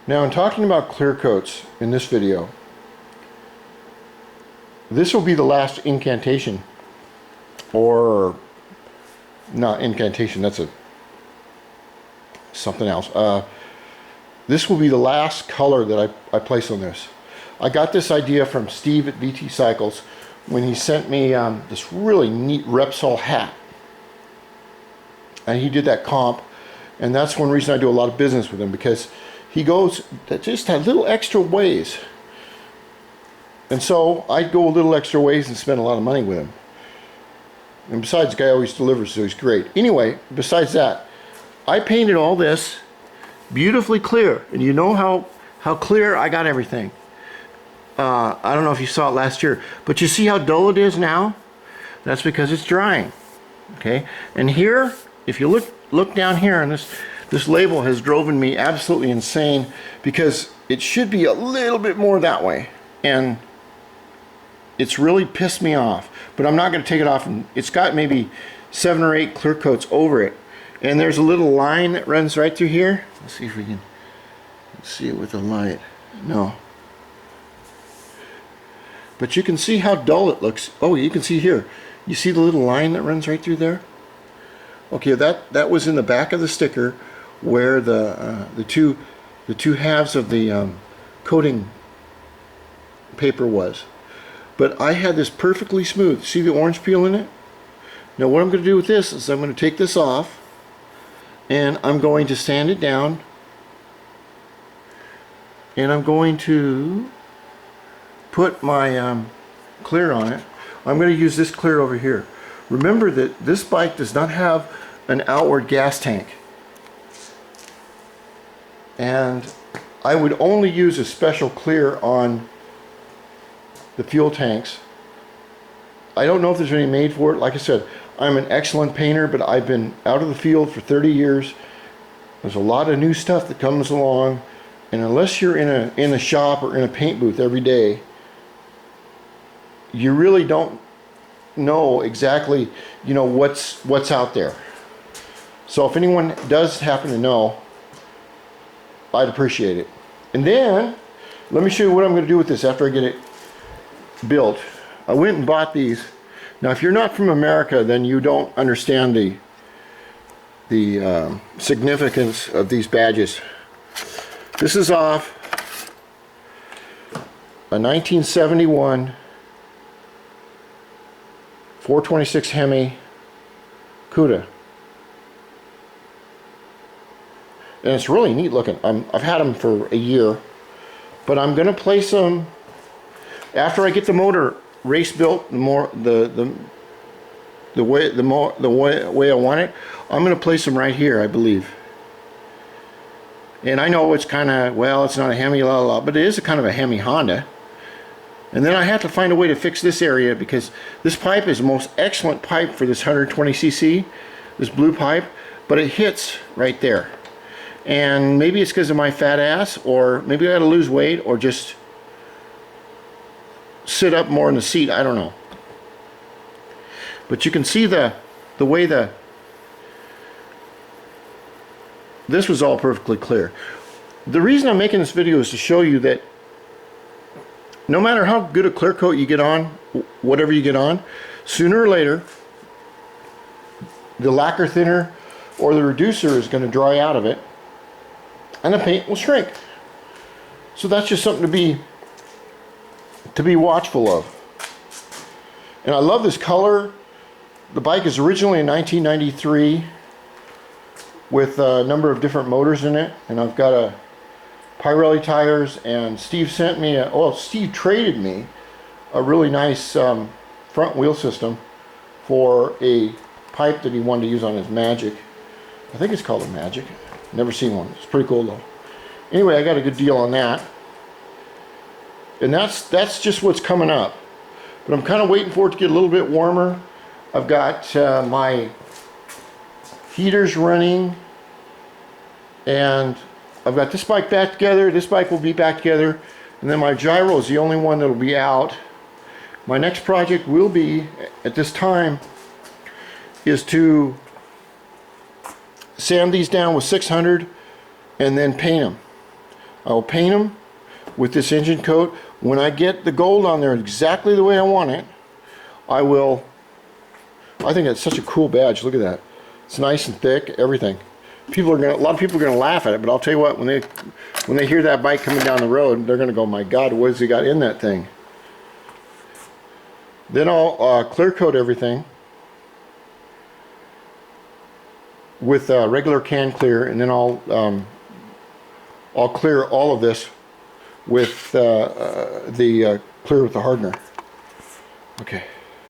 Now, in talking about clear coats in this video, this will be the last incantation, or not incantation, that's something else. This will be the last color that I place on this. I got this idea from Steve at VT Cycles when he sent me this really neat Repsol hat. And he did that comp, and that's one reason I do a lot of business with him, because he goes just a little extra ways. And so I go a little extra ways and spend a lot of money with him. And besides, the guy always delivers, so he's great. Anyway, besides that, I painted all this beautifully clear. And you know how clear I got everything. I don't know if you saw it last year, but you see how dull it is now? That's because it's drying. Okay? And here, if you look down here, and this label has driven me absolutely insane, because it should be a little bit more that way. And it's really pissed me off. But I'm not going to take it off. And it's got maybe 7 or 8 clear coats over it. And there's a little line that runs right through here. Let's see if we can see it with the light. No. But you can see how dull it looks. Oh, you can see here. You see the little line that runs right through there? Okay, that was in the back of the sticker where the two halves of the coating paper was. But I had this perfectly smooth. See the orange peel in it? Now what I'm going to do with this is I'm going to take this off, and I'm going to sand it down, and I'm going to put my clear on it. I'm going to use this clear over here. Remember that this bike does not have an outward gas tank, and I would only use a special clear on the fuel tanks. I don't know if there's any made for it. Like I said, I'm an excellent painter, but I've been out of the field for 30 years. There's a lot of new stuff that comes along, and unless you're in a shop or in a paint booth every day, you really don't know exactly, you know, what's out there. So if anyone does happen to know, I'd appreciate it. And then let me show you what I'm going to do with this after I get it built. I went and bought these. Now if you're not from America, then you don't understand the significance of these badges. This is off a 1971 426 Hemi Cuda. And it's really neat looking. I've had them for a year, but I'm going to place them after I get the motor race built, the way I want it. I'm going to place them right here, I believe. And I know it's kind of, well, it's not a Hemi, but it is a kind of a Hemi Honda. And then I have to find a way to fix this area, because this pipe is the most excellent pipe for this 120cc, this blue pipe, but it hits right there. And maybe it's because of my fat ass, or maybe I got to lose weight, or just sit up more in the seat. I don't know. But you can see the way this was all perfectly clear. The reason I'm making this video is to show you that no matter how good a clear coat you get on, whatever you get on, sooner or later the lacquer thinner or the reducer is going to dry out of it, and the paint will shrink. So that's just something to be watchful of. And I love this color. The bike is originally in 1993 with a number of different motors in it, and I've got a Pirelli tires, and Steve sent me Steve traded me a really nice front wheel system for a pipe that he wanted to use on his Magic. I think it's called a Magic. Never seen one. It's pretty cool though. Anyway, I got a good deal on that. And that's just what's coming up. But I'm kind of waiting for it to get a little bit warmer. I've got my heaters running, and I've got this bike back together. This bike will be back together, and then my gyro is the only one that will be out. My next project will be, at this time, is to sand these down with 600 and then paint them. I will paint them with this engine coat. When I get the gold on there exactly the way I want it, I will. I think it's such a cool badge. Look at that. It's nice and thick, everything. A lot of people are gonna laugh at it, but I'll tell you what, when they hear that bike coming down the road, they're gonna go, my God, what has he got in that thing? Then I'll clear coat everything with regular can clear, and then I'll clear all of this with clear with the hardener. Okay.